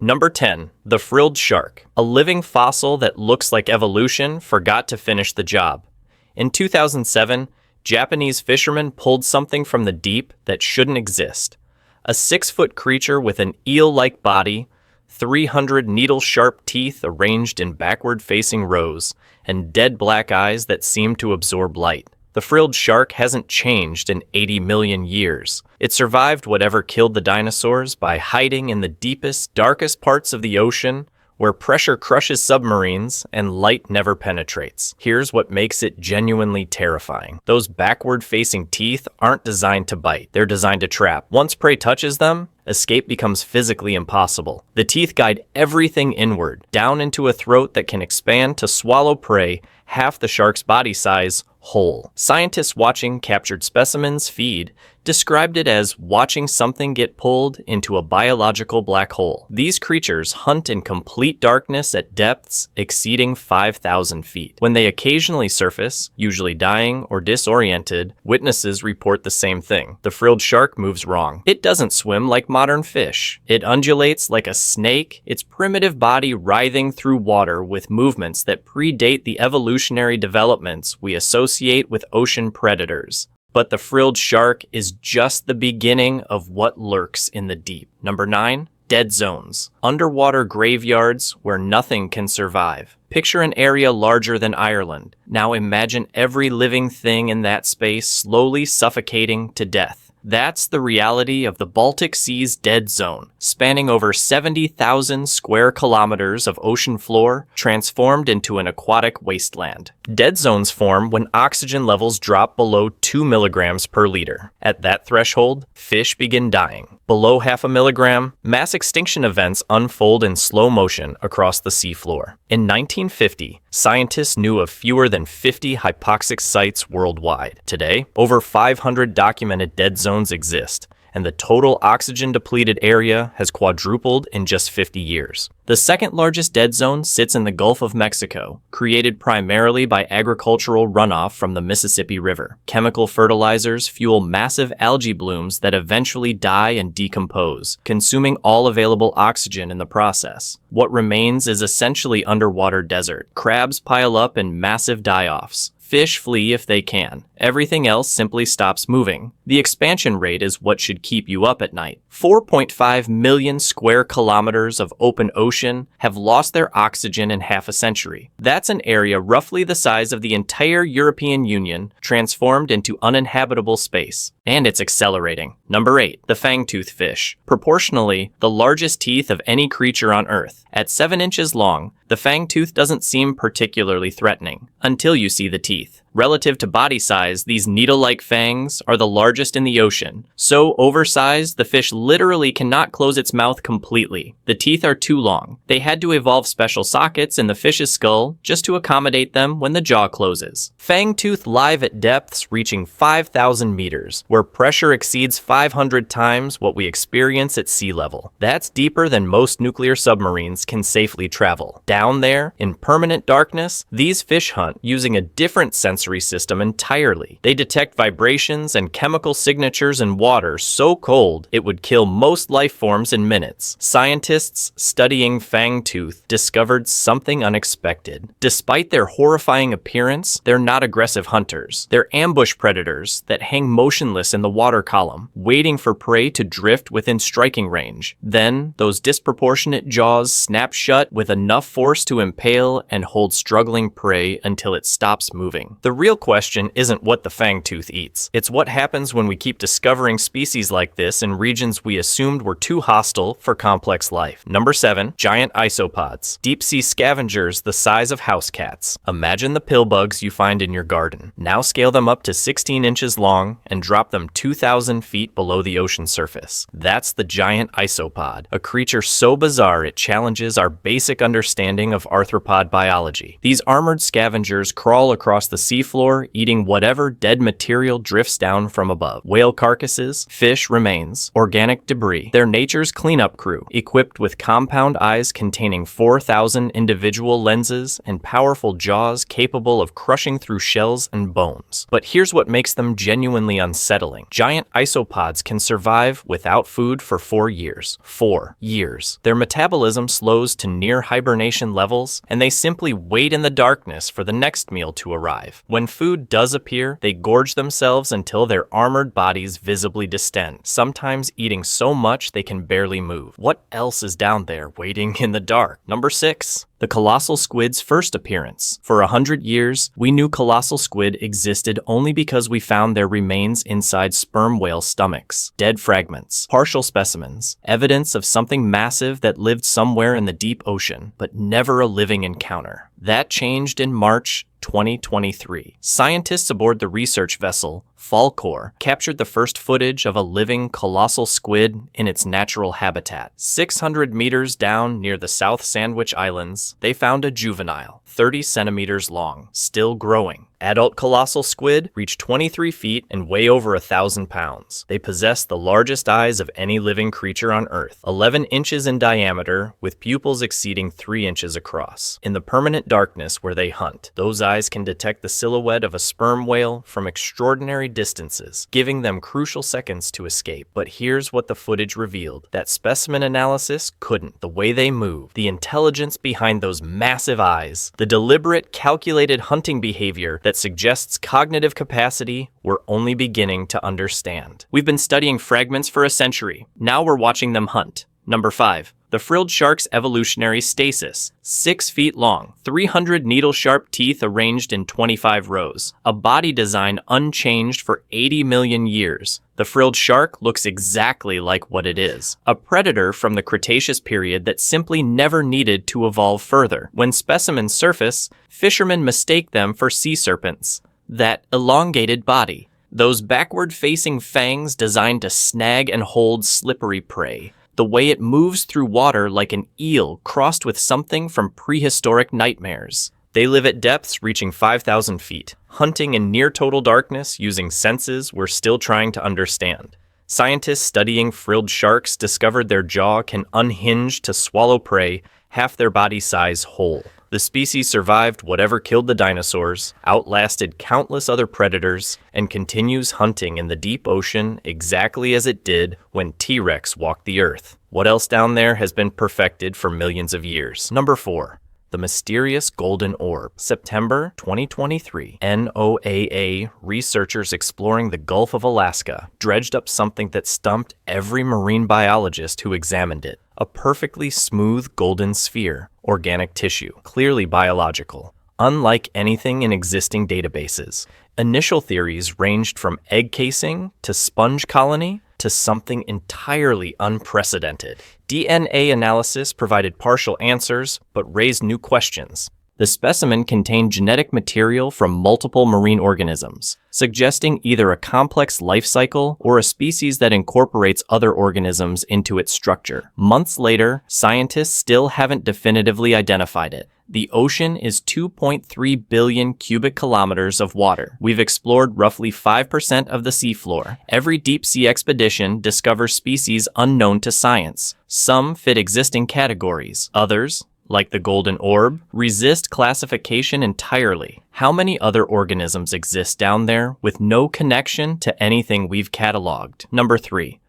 Number 10. The frilled shark. A living fossil that looks like evolution forgot to finish the job. In 2007, Japanese fishermen pulled something from the deep that shouldn't exist. A 6-foot creature with an eel-like body, 300 needle-sharp teeth arranged in backward-facing rows, and dead black eyes that seem to absorb light. The frilled shark hasn't changed in 80 million years. It survived whatever killed the dinosaurs by hiding in the deepest, darkest parts of the ocean, where pressure crushes submarines and light never penetrates. Here's what makes it genuinely terrifying. Those backward-facing teeth aren't designed to bite. They're designed to trap. Once prey touches them, escape becomes physically impossible. The teeth guide everything inward, down into a throat that can expand to swallow prey half the shark's body size whole. Scientists watching captured specimens feed described it as watching something get pulled into a biological black hole. These creatures hunt in complete darkness at depths exceeding 5,000 feet. When they occasionally surface, usually dying or disoriented, witnesses report the same thing. The frilled shark moves wrong. It doesn't swim like modern fish. It undulates like a snake, its primitive body writhing through water with movements that predate the evolutionary developments we associate with ocean predators. But the frilled shark is just the beginning of what lurks in the deep. Number 9. Dead zones. Underwater graveyards where nothing can survive. Picture an area larger than Ireland. Now imagine every living thing in that space slowly suffocating to death. That's the reality of the Baltic Sea's dead zone, spanning over 70,000 square kilometers of ocean floor, transformed into an aquatic wasteland. Dead zones form when oxygen levels drop below 2 milligrams per liter. At that threshold, fish begin dying. Below 0.5 milligram, mass extinction events unfold in slow motion across the seafloor. In 1950, scientists knew of fewer than 50 hypoxic sites worldwide. Today, over 500 documented dead zones exist, and the total oxygen-depleted area has quadrupled in just 50 years. The second largest dead zone sits in the Gulf of Mexico, created primarily by agricultural runoff from the Mississippi River. Chemical fertilizers fuel massive algae blooms that eventually die and decompose, consuming all available oxygen in the process. What remains is essentially underwater desert. Crabs pile up in massive die-offs. Fish flee if they can. Everything else simply stops moving. The expansion rate is what should keep you up at night. 4.5 million square kilometers of open ocean have lost their oxygen in half a century. That's an area roughly the size of the entire European Union transformed into uninhabitable space. And it's accelerating. Number 8. The fangtooth fish. Proportionally, the largest teeth of any creature on Earth. At 7 inches long, the fangtooth doesn't seem particularly threatening until you see the teeth. Relative to body size, these needle-like fangs are the largest in the ocean. So oversized, the fish literally cannot close its mouth completely. The teeth are too long. They had to evolve special sockets in the fish's skull just to accommodate them when the jaw closes. Fangtooth live at depths reaching 5,000 meters, where pressure exceeds 500 times what we experience at sea level. That's deeper than most nuclear submarines can safely travel. Down there, in permanent darkness, these fish hunt using a different sensory system entirely. They detect vibrations and chemical signatures in water so cold it would kill most life forms in minutes. Scientists studying fangtooth discovered something unexpected. Despite their horrifying appearance, they're not aggressive hunters. They're ambush predators that hang motionless in the water column, waiting for prey to drift within striking range. Then, those disproportionate jaws snap shut with enough force to impale and hold struggling prey until it stops moving. The real question isn't what the fangtooth eats. It's what happens when we keep discovering species like this in regions we assumed were too hostile for complex life. Number 7. Giant isopods. Deep-sea scavengers the size of house cats. Imagine the pill bugs you find in your garden. Now scale them up to 16 inches long and drop them 2,000 feet below the ocean surface. That's the giant isopod, a creature so bizarre it challenges our basic understanding of arthropod biology. These armored scavengers crawl across the sea seafloor, eating whatever dead material drifts down from above. Whale carcasses, fish remains, organic debris. They're nature's cleanup crew, equipped with compound eyes containing 4,000 individual lenses and powerful jaws capable of crushing through shells and bones. But here's what makes them genuinely unsettling. Giant isopods can survive without food for 4 years. 4 years. Their metabolism slows to near hibernation levels, and they simply wait in the darkness for the next meal to arrive. When food does appear, they gorge themselves until their armored bodies visibly distend, sometimes eating so much they can barely move. What else is down there waiting in the dark? Number 6. The colossal squid's first appearance. For 100 years, we knew colossal squid existed only because we found their remains inside sperm whale stomachs, dead fragments, partial specimens, evidence of something massive that lived somewhere in the deep ocean, but never a living encounter. That changed in March 2023. Scientists aboard the research vessel Falkor captured the first footage of a living colossal squid in its natural habitat. 600 meters down near the South Sandwich Islands, they found a juvenile, 30 centimeters long, still growing. Adult colossal squid reach 23 feet and weigh over 1,000 pounds. They possess the largest eyes of any living creature on Earth, 11 inches in diameter, with pupils exceeding 3 inches across. In the permanent darkness where they hunt, those eyes can detect the silhouette of a sperm whale from extraordinary distances, giving them crucial seconds to escape. But here's what the footage revealed that specimen analysis couldn't. The way they move, the intelligence behind those massive eyes, the deliberate, calculated hunting behavior that suggests cognitive capacity we're only beginning to understand. We've been studying fragments for a century. Now we're watching them hunt. Number 5. The frilled shark's evolutionary stasis. 6 feet long, 300 needle-sharp teeth arranged in 25 rows. A body design unchanged for 80 million years. The frilled shark looks exactly like what it is. A predator from the Cretaceous period that simply never needed to evolve further. When specimens surface, fishermen mistake them for sea serpents. That elongated body. Those backward-facing fangs designed to snag and hold slippery prey. The way it moves through water like an eel crossed with something from prehistoric nightmares. They live at depths reaching 5,000 feet, hunting in near-total darkness using senses we're still trying to understand. Scientists studying frilled sharks discovered their jaw can unhinge to swallow prey half their body size whole. The species survived whatever killed the dinosaurs, outlasted countless other predators, and continues hunting in the deep ocean exactly as it did when T-Rex walked the earth. What else down there has been perfected for millions of years? Number 4. The mysterious golden orb. September 2023. NOAA researchers exploring the Gulf of Alaska dredged up something that stumped every marine biologist who examined it. A perfectly smooth golden sphere, organic tissue, clearly biological. Unlike anything in existing databases, initial theories ranged from egg casing to sponge colony to something entirely unprecedented. DNA analysis provided partial answers, but raised new questions. The specimen contained genetic material from multiple marine organisms, suggesting either a complex life cycle or a species that incorporates other organisms into its structure. Months later, scientists still haven't definitively identified it. The ocean is 2.3 billion cubic kilometers of water. We've explored roughly 5% of the seafloor. Every deep-sea expedition discovers species unknown to science. Some fit existing categories. Others, like the golden orb, resist classification entirely. How many other organisms exist down there with no connection to anything we've cataloged? Number 3.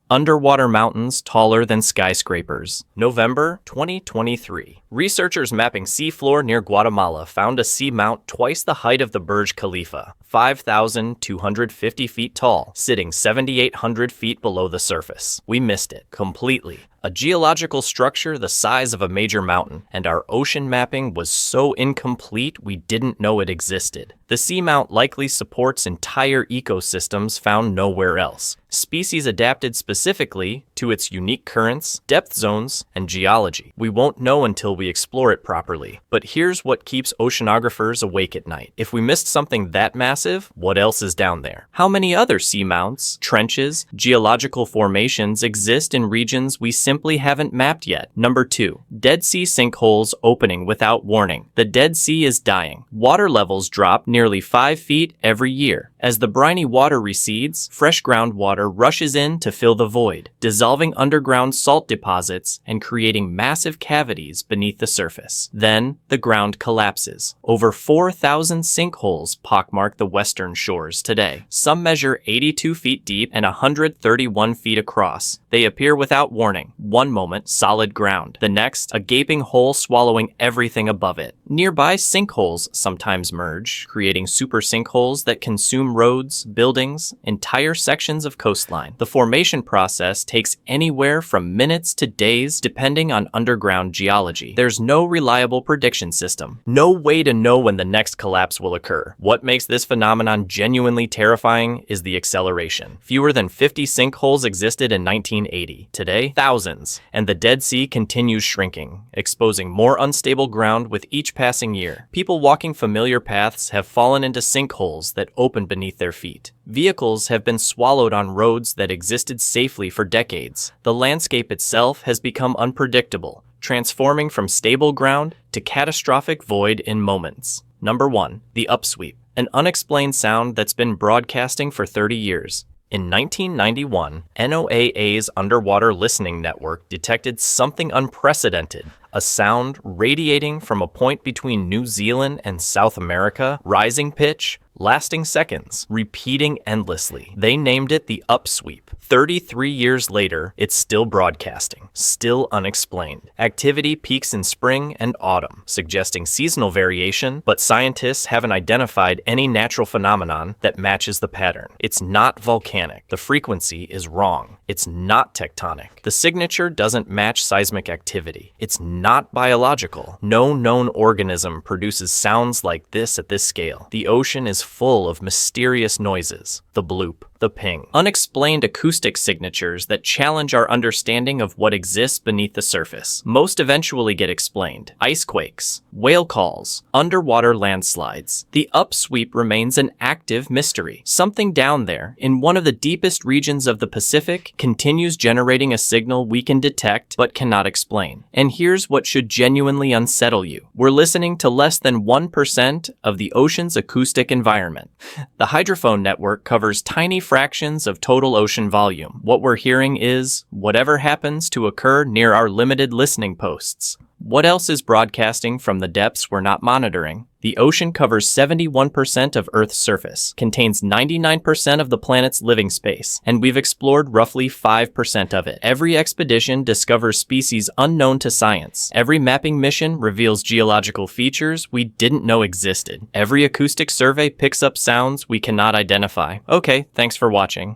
Underwater mountains taller than skyscrapers. November 2023. Researchers mapping seafloor near Guatemala found a seamount twice the height of the Burj Khalifa, 5,250 feet tall, sitting 7,800 feet below the surface. We missed it completely. A geological structure the size of a major mountain, and our ocean mapping was so incomplete we didn't know it existed. The seamount likely supports entire ecosystems found nowhere else, species adapted specifically to its unique currents, depth zones, and geology. We won't know until we explore it properly. But here's what keeps oceanographers awake at night. If we missed something that massive, what else is down there? How many other seamounts, trenches, geological formations exist in regions we simply simply haven't mapped yet. Number 2. Dead Sea sinkholes opening without warning. The Dead Sea is dying. Water levels drop nearly 5 feet every year. As the briny water recedes, fresh groundwater rushes in to fill the void, dissolving underground salt deposits and creating massive cavities beneath the surface. Then, the ground collapses. Over 4,000 sinkholes pockmark the western shores today. Some measure 82 feet deep and 131 feet across. They appear without warning. One moment, solid ground. The next, a gaping hole swallowing everything above it. Nearby sinkholes sometimes merge, creating super sinkholes that consume roads, buildings, entire sections of coastline. The formation process takes anywhere from minutes to days, depending on underground geology. There's no reliable prediction system. No way to know when the next collapse will occur. What makes this phenomenon genuinely terrifying is the acceleration. Fewer than 50 sinkholes existed in 1980. Today, thousands. And the Dead Sea continues shrinking, exposing more unstable ground with each passing year. People walking familiar paths have fallen into sinkholes that open beneath their feet. Vehicles have been swallowed on roads that existed safely for decades. The landscape itself has become unpredictable, transforming from stable ground to catastrophic void in moments. Number 1. The Upsweep, an unexplained sound that's been broadcasting for 30 years. In 1991, NOAA's underwater listening network detected something unprecedented, a sound radiating from a point between New Zealand and South America, rising pitch, lasting seconds, repeating endlessly. They named it the Upsweep. 33 years later, it's still broadcasting, still unexplained. Activity peaks in spring and autumn, suggesting seasonal variation, but scientists haven't identified any natural phenomenon that matches the pattern. It's not volcanic. The frequency is wrong. It's not tectonic. The signature doesn't match seismic activity. It's not biological. No known organism produces sounds like this at this scale. The ocean is full of mysterious noises. The bloop, the ping. Unexplained acoustic signatures that challenge our understanding of what exists beneath the surface. Most eventually get explained. Icequakes, whale calls, underwater landslides. The Upsweep remains an active mystery. Something down there, in one of the deepest regions of the Pacific, continues generating a signal we can detect but cannot explain. And here's what should genuinely unsettle you. We're listening to less than 1% of the ocean's acoustic environment. The hydrophone network covers tiny fractions of total ocean volume. What we're hearing is whatever happens to occur near our limited listening posts. What else is broadcasting from the depths we're not monitoring? The ocean covers 71% of Earth's surface, contains 99% of the planet's living space, and we've explored roughly 5% of it. Every expedition discovers species unknown to science. Every mapping mission reveals geological features we didn't know existed. Every acoustic survey picks up sounds we cannot identify. Okay, thanks for watching.